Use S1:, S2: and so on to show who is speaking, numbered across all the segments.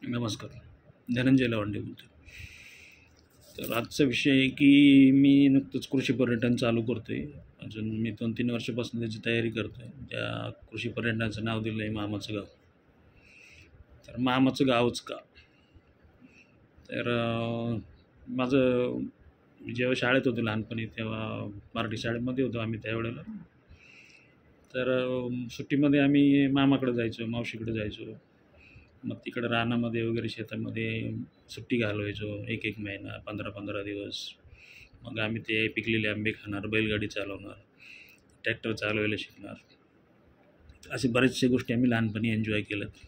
S1: नमस्कार. धनंजय लवंडे बोलतो. तर आजचा विषय आहे की मी नुकतंच कृषी पर्यटन चालू करतो आहे. अजून मी 2-3 वर्षापासून त्याची तयारी करतो आहे. त्या कृषी पर्यटनाचं नाव दिलं आहे मामाचं गाव. तर मामाचं गावच का? तर माझं मी जेव्हा शाळेत होतो लहानपणी तेव्हा मराठी शाळेमध्ये होतो आम्ही त्यावेळेला. तर सुट्टीमध्ये आम्ही मामाकडे जायचो, मावशीकडे जायचो. मग तिकडं रानामध्ये वगैरे शेतामध्ये सुट्टी घालवायचो. 1-1 महिना, 15-15 दिवस. मग आम्ही ते पिकलेले आंबे खाणार, बैलगाडी चालवणार, ट्रॅक्टर चालवायला शिकणार. असे बऱ्याचशा गोष्टी आम्ही लहानपणी एन्जॉय केल्यात.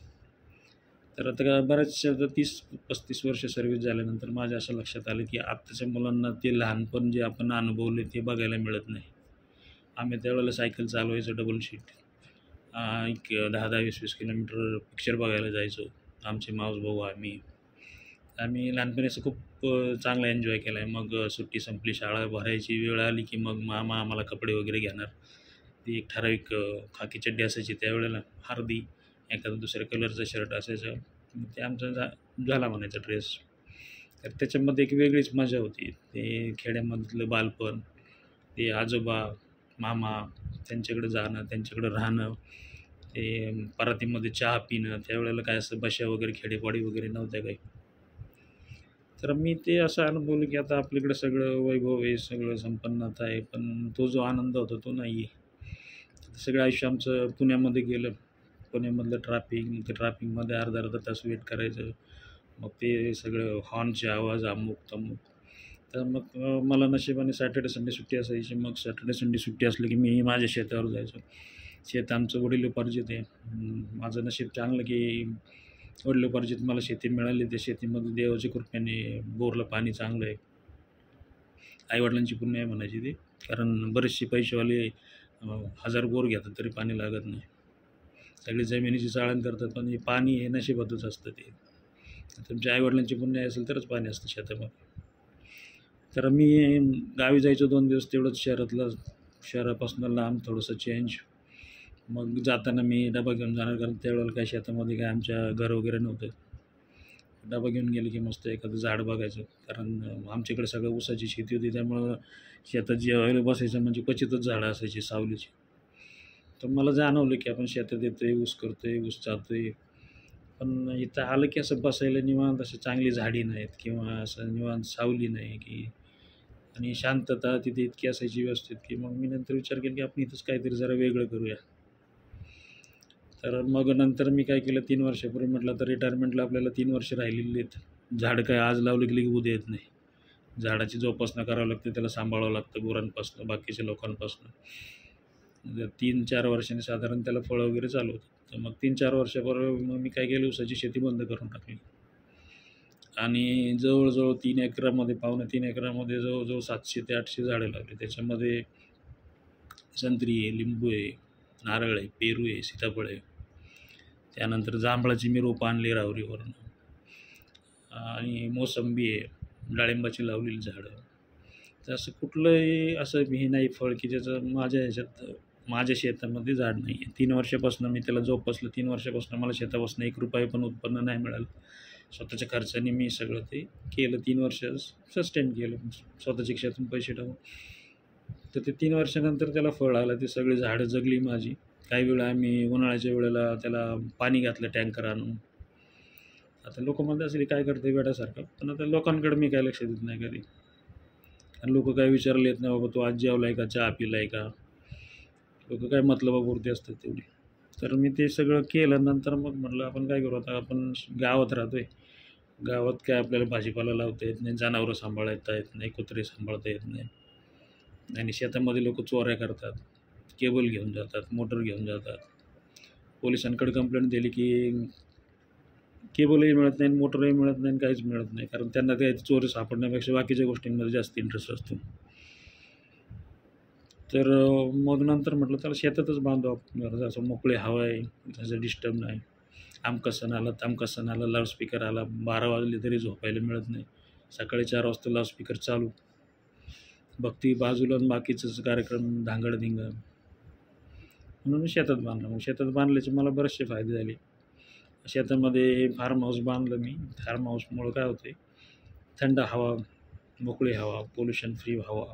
S1: तर आता बऱ्याचशा 30-35 वर्ष सर्व्हिस झाल्यानंतर माझ्या असं लक्षात आलं, की आत्ताच्या मुलांना ते लहानपण जे आपण अनुभवले ते बघायला मिळत नाही. आम्ही त्यावेळेला सायकल चालवायचो डबल सीट. एक 10-10, 20-20 किलोमीटर पिक्चर बघायला जायचो. आमचे मावसभाऊ आम्ही. आम्ही लहानपणी असं खूप चांगला एन्जॉय केला आहे. मग सुट्टी संपली, शाळा भरायची वेळ आली, की मग मामा आम्हाला कपडे वगैरे घेणार. ती एक ठराविक खाकी चड्डी असायची त्यावेळेला, हळदी, एखादा दुसऱ्या कलरचा शर्ट असायचा. ते आमचा झाला म्हणायचा ड्रेस. तर त्याच्यामध्ये एक वेगळीच मजा होती. ते खेड्यामधलं बालपण, ते आजोबा, मामा त्यांच्याकडे जाणं, त्यांच्याकडे राहणं, ते परातीमध्ये चहा पिणं. त्यावेळेला काय असं बशा वगैरे खेडेपाडी वगैरे नव्हत्या काही. तर मी ते असं अनुभवलं, की आता आपल्याकडे सगळं वैभव आहे, सगळं संपन्नता आहे, पण तो जो आनंद होता तो नाही आहे. सगळं आयुष्य आमचं पुण्यामध्ये गेलं. पुण्यामधलं ट्रॅफिक, ते ट्रॅफिकमध्ये अर्धा-अर्धा तास वेट करायचं. मग ते सगळं हॉर्नचे आवाज, अमुक-तमुक. तर मग मला नशिबाने सॅटर्डे संडे सुट्टी असायची. मग सॅटर्डे संडे सुट्टी असली, की मी माझ्या शेतावर जायचो. शेत आमचं वडिलोपार्जित आहे. माझं नशीब चांगलं, की वडिलोपार्जित मला शेती मिळाली. त्या शेतीमध्ये देवाच्या कृपेने बोरला पाणी चांगलं आहे. आई-वडिलांची पुण्य आहे म्हणायची ती. कारण बरेचसे पैसेवाले 1000 बोर घेतात तरी पाणी लागत नाही. सगळी जमिनीची चाळण करतात, पण हे पाणी हे नशिबातच असतं ते. तुमच्या आई-वडिलांची पुण्य असेल तरच पाणी असतं शेतामध्ये. तर मी गावी जायचो 2 दिवस तेवढंच शहरापासून लांब थोडंसं चेंज. मग जाताना मी डबा घेऊन जाणार, कारण त्यावेळेला काय शेतामध्ये काय आमच्या घर वगैरे नव्हतं. डबा घेऊन गेले की मस्त एखादं झाड बघायचं, कारण आमच्याकडे सगळं ऊसाची शेती होती. त्यामुळं शेतात जेवायला बसायचं म्हणजे क्वचितच झाडं असायची सावलीची. तर मला जाणवलं की आपण शेतात येतोय, ऊस करतोय, ऊस चालतोय. पण इथं आलं की असं बसायला निवांत अशी चांगली झाडी नाहीत किंवा असं निवांत सावली नाही की, आणि शांतता तिथे इतकी असायची व्यवस्थित, की मग मी नंतर विचार केला की आपण इथंच काहीतरी जरा वेगळं करूया. तर मग नंतर मी काय केलं, 3 वर्षापूर्वी म्हटलं तर रिटायरमेंटला आपल्याला 3 वर्ष राहिलेली आहेत. झाडं काय आज लावलं की उद्या येत नाही. झाडाची जोपासना करावं लागते, त्याला सांभाळावं लागतं गुरांपासून, बाकीच्या लोकांपासून. 3-4 वर्षांनी साधारण त्याला फळं वगैरे चालू होतात. तर मग 3-4 वर्षापूर्वी मग मी काय केलं, ऊसाची शेती बंद करून टाकली. आणि जवळ-जवळ 3 एकरामध्ये, पावणे 3 एकरामध्ये जवळ-जवळ 700 ते 800 झाडं लावली. त्याच्यामध्ये संत्री आहे, लिंबू आहे, नारळ आहे, पेरू आहे, सीताफळ आहे. त्यानंतर जांभळाची मी रोपं आणली राहुरीवरून, आणि मोसंबी आहे, डाळिंबाची लावलेली झाडं. तर असं कुठलंही असं हे नाही फळ, की ज्याचं माझ्या शेतामध्ये झाड नाही आहे. 3 वर्षापासून मी त्याला जोपासलं. 3 वर्षापासून मला शेतापासून ₹1 पण उत्पन्न नाही मिळालं. स्वतःच्या खर्चाने मी सगळं ते केलं. 3 वर्ष सस्टेन केलं स्वतःच्या खिशातून पैसे टाकून. तर ते 3 वर्षानंतर त्याला फळ आलं. ती सगळी झाडं जगली माझी. काही वेळा आम्ही उन्हाळ्याच्या वेळेला त्याला पाणी घातलं टँकर आणून. आता लोकं म्हणत असेल काय करते वेड्यासारखं, पण आता लोकांकडे मी काय लक्ष देत नाही कधी. आणि लोकं काय विचारले येत नाही, बाबा तू आज जेवलाय का, चहा पिलाय का? लोकं काय मतलबापुरती असतात तेवढी. तर मी ते सगळं केलं. नंतर मग म्हटलं आपण काय करू, आता आपण गावात राहतोय. गावात काय आपल्याला भाजीपाला लावता येत नाही, जनावरं सांभाळता येत नाही, कुत्रे सांभाळता येत नाही. आणि शेतामध्ये लोकं चोऱ्या करतात, केबल घेऊन जातात, मोटर घेऊन जातात. पोलिसांकडे कंप्लेंट दिली की केबलही मिळत नाही, मोटरही मिळत नाही, काहीच मिळत नाही. कारण त्यांना ते चोरी सापडण्यापेक्षा बाकीच्या गोष्टींमध्ये जास्त इंटरेस्ट असतो. तर मग नंतर म्हटलं त्याला शेतातच बांधू आपण, जसं मोकळी हवा आहे, त्याचं डिस्टर्ब नाही. अमका सण आला, तमका सण आला, लाऊडस्पीकर आला, 12 वाजले तरी झोपायला मिळत नाही. सकाळी 4 वाजता लाऊडस्पीकर चालू, भक्ती बाजूला आणि बाकीचंच कार्यक्रम धांगडधिंगा. म्हणून मी शेतात बांधलं. मग शेतात बांधल्याचे मला बरेचसे फायदे झाले. शेतामध्ये फार्म हाऊस बांधलं मी. फार्म हाऊसमुळं काय होतं आहे, थंड हवा, मोकळी हवा, पोल्युशन फ्री हवा,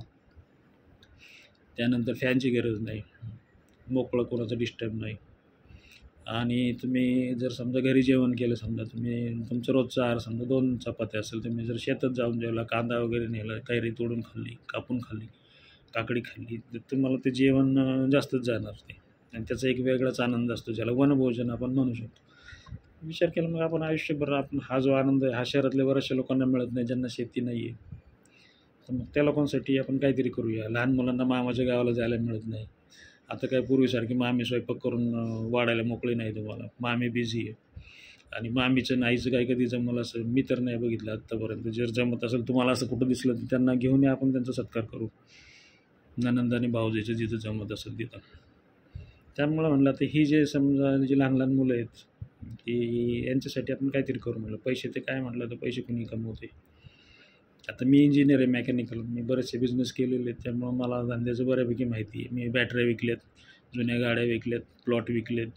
S1: त्यानंतर फॅनची गरज नाही, मोकळं कोणाचं डिस्टर्ब नाही. आणि तुम्ही जर समजा घरी जेवण केलं, समजा तुम्ही तुमचं रोजचा आहार समजा 2 चपात्या असेल, तुम्ही जर शेतात जाऊन जेवला, कांदा वगैरे नेला, कैरी तोडून खाल्ली, कापून खाल्ली, काकडी खाल्ली, तर तुम्हाला ते जेवण जास्तच जाणार ते. आणि त्याचा एक वेगळाच आनंद असतो, ज्याला वनभोजन आपण म्हणू शकतो. विचार केला मग आपण आयुष्यभर आपण हा जो आनंद आहे, हा शहरातल्या बऱ्याचशा लोकांना मिळत नाही, ज्यांना शेती नाही आहे. तर मग त्या लोकांसाठी आपण काहीतरी करूया. लहान मुलांना मामाच्या गावाला जायला मिळत नाही. आता काय पूर्वीसारखी मामी स्वयंपाक करून वाढायला मोकळी नाही तुम्हाला. मामी बिझी आहे. आणि मामीचं आणि आईचं काय कधी जमलं असं मी तर नाही बघितलं आत्तापर्यंत. जर जमत असेल तुम्हाला असं कुठं दिसलं तर त्यांना घेऊन या, आपण त्यांचा सत्कार करू. नणंद आणि भावजाईचं जिथं जमत असेल तिथं. त्यामुळं म्हणलं आता ही जे समजा जी लहान लहान मुलं आहेत, की यांच्यासाठी आपण काहीतरी करू म्हणलं. पैसे ते काय म्हटलं तर पैसे कुणी कमवते. आता मी इंजिनियर आहे मेकॅनिकल. मी बरेचसे बिझनेस केलेले आहेत, त्यामुळं मला धंद्याचं बऱ्यापैकी माहिती आहे. मी बॅटऱ्या विकल्यात, जुन्या गाड्या विकल्यात, प्लॉट विकलेत,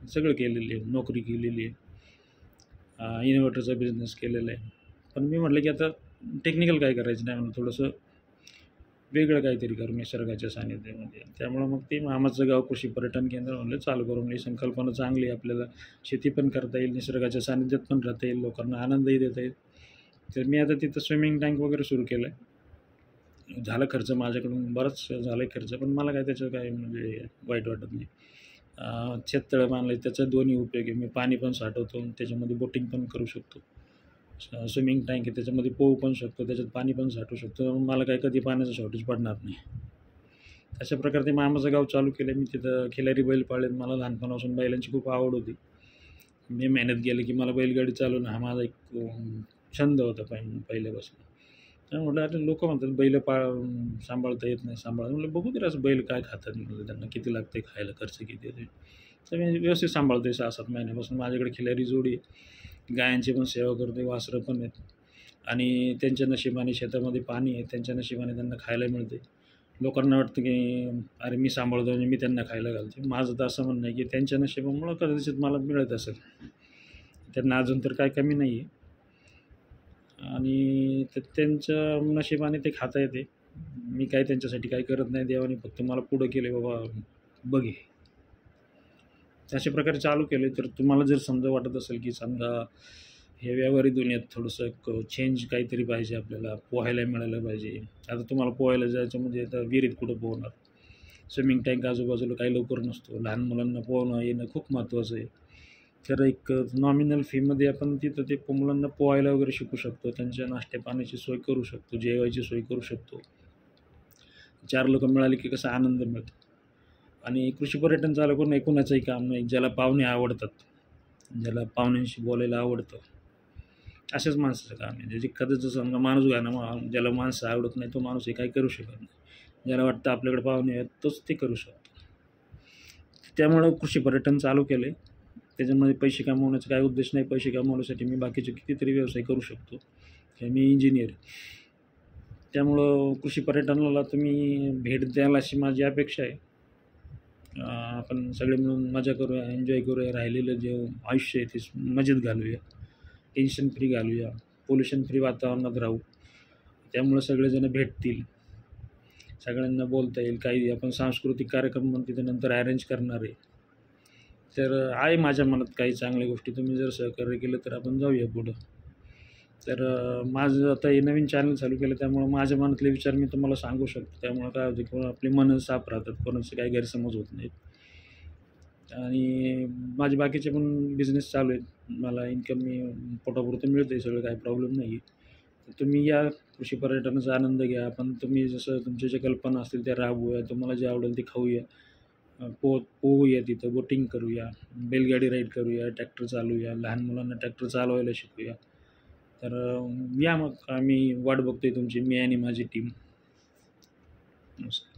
S1: सगळं केलेलं आहे. नोकरी केलेली आहे, इन्व्हर्टरचा बिझनेस केलेला आहे. पण मी म्हटलं की आता टेक्निकल काय करायचं नाही, म्हणून थोडंसं वेगळं काहीतरी करू निसर्गाच्या सानिध्यामध्ये. त्यामुळं मग ते मामाचं गाव कृषी पर्यटन केंद्र म्हणलं चालू करून. ही संकल्पना चांगली आहे, आपल्याला शेती पण करता येईल, निसर्गाच्या सानिध्यात पण राहता येईल, लोकांना आनंदही देता येईल. तर मी आता तिथं स्विमिंग टँक वगैरे सुरू केलं आहे. झाला खर्च माझ्याकडून, बराच झाला आहे खर्च, पण मला काय त्याचं काय म्हणजे वाईट वाटत नाही. शेततळं बांधलं आहे, त्याचा दोन्ही उपयोग आहे. मी पाणी पण साठवतो, त्याच्यामध्ये बोटिंग पण करू शकतो. स्विमिंग टँक आहे, त्याच्यामध्ये पोहू पण शकतो, त्याच्यात पाणी पण साठवू शकतो. मला काय कधी पाण्याचं शॉर्टेज पडणार नाही. अशा प्रकारे ते मामाचं गाव चालू केलं आहे. मी तिथं खिलारी बैल पाळलेत. मला लहानपणापासून बैलांची खूप आवड होती. मी मेहनत केली की मला बैलगाडी चालवणं हा माझा एक छंद होता पहिल्यापासून. तर म्हटलं अरे लोकं म्हणतात बैल सांभाळता येत नाही, म्हटलं बघू तर असं बैल काय खातात, म्हटलं त्यांना किती लागते खायला, खर्च किती येते. तर मी व्यवस्थित सांभाळतो आहे 6-7 महिन्यापासून. माझ्याकडे खिलारी जोडी आहे, गायांची पण सेवा करतो, वासरं पण आहेत. आणि त्यांच्या नशिबाने शेतामध्ये पाणी आहे, त्यांच्या नशिबाने त्यांना खायला मिळते. लोकांना वाटतं की अरे मी सांभाळतो म्हणजे मी त्यांना खायला घालते. माझं तर असं म्हणणं आहे की त्यांच्या नशिबामुळं कदाचित मला मिळत असेल. त्यांना अजून तर काय कमी नाही आहे. आणि त्यांच्या नशिबाने ते खाता येते. मी काय त्यांच्यासाठी काही करत नाही. देवाने फक्त मला पुढं केले, बाबा बघ हे. अशा प्रकारे चालू केले. तर तुम्हाला जर समजा वाटत असेल की समजा हे व्यावहारिक दुनियेत थोडंसं एक चेंज काहीतरी पाहिजे, आपल्याला पोहायला मिळालं पाहिजे. आता तुम्हाला पोहायला जायचं म्हणजे आता विहिरीत कुठं पोहणार. स्विमिंग टँक आजूबाजूला काही लवकर नसतो. लहान मुलांना पोहणं येणं खूप महत्त्वाचं आहे. तर एक नॉमिनल फीमध्ये आपण तिथं ते मुलांना पोहायला वगैरे शिकू शकतो. त्यांच्या नाश्त्या पाण्याची सोय करू शकतो, जेवायची सोय करू शकतो. 4 लोकं मिळाली की कसा आनंद मिळतो. आणि कृषी पर्यटन चालू करून एकूणाचंही काम नाही. ज्याला पाहुणे आवडतात, ज्याला पाहुण्यांशी बोलायला आवडतं, अशाच माणसाचं काम आहे. ज्याची कदाचित समजा माणूस गाणं ज्याला माणसं आवडत नाही, तो माणूस हे काही करू शकत नाही. ज्याला वाटतं आपल्याकडे पाहुणे आहेत, तोच ते करू शकतो. त्यामुळं कृषी पर्यटन चालू केलं आहे. त्याच्यामध्ये पैसे कमवण्याचा काही उद्देश नाही. पैसे कमवण्यासाठी मी बाकीचे कितीतरी व्यवसाय करू शकतो. मी इंजिनियर आहे. त्यामुळं कृषी पर्यटनाला तुम्ही भेट द्याल अशी माझी अपेक्षा आहे. आपण सगळे मिळून मजा करूया, एन्जॉय करूया. राहिलेलं जे आयुष्य आहे ते मजेत घालवूया, टेन्शन फ्री घालवूया, पोल्युशन फ्री वातावरणात राहू. त्यामुळं सगळेजण भेटतील, सगळ्यांना बोलता येईल. काही आपण सांस्कृतिक कार्यक्रम पण तिथे नंतर अरेंज करणार आहे. तर आहे माझ्या मनात काही चांगल्या गोष्टी. तुम्ही जर सहकार्य केलं तर आपण जाऊया पुढं. तर माझं आता हे नवीन चॅनल चालू केलं, त्यामुळं माझ्या मनातले विचार मी तुम्हाला सांगू शकतो. त्यामुळं काय होतं की आपली मनं साफ राहतात, कोणाचे काही गैरसमज होत नाहीत. आणि माझे बाकीचे पण बिझनेस चालू आहेत. मला इन्कम मी पोटापुरतं मिळतं आहे सगळं, काही प्रॉब्लेम नाही आहे. तर तुम्ही या, कृषी पर्यटनाचा आनंद घ्या. आपण तुम्ही जसं तुमच्या ज्या कल्पना असतील त्या राबवूया. तुम्हाला जे आवडेल ते खाऊया, पोहूया, तिथं बोटिंग करूया, बैलगाडी राईड करूया, ट्रॅक्टर चालवूया, लहान मुलांना ट्रॅक्टर चालवायला शिकूया. तर या मग, आम्ही वाट बघतो आहे तुमची, मी आणि माझी टीम. नमस्कार.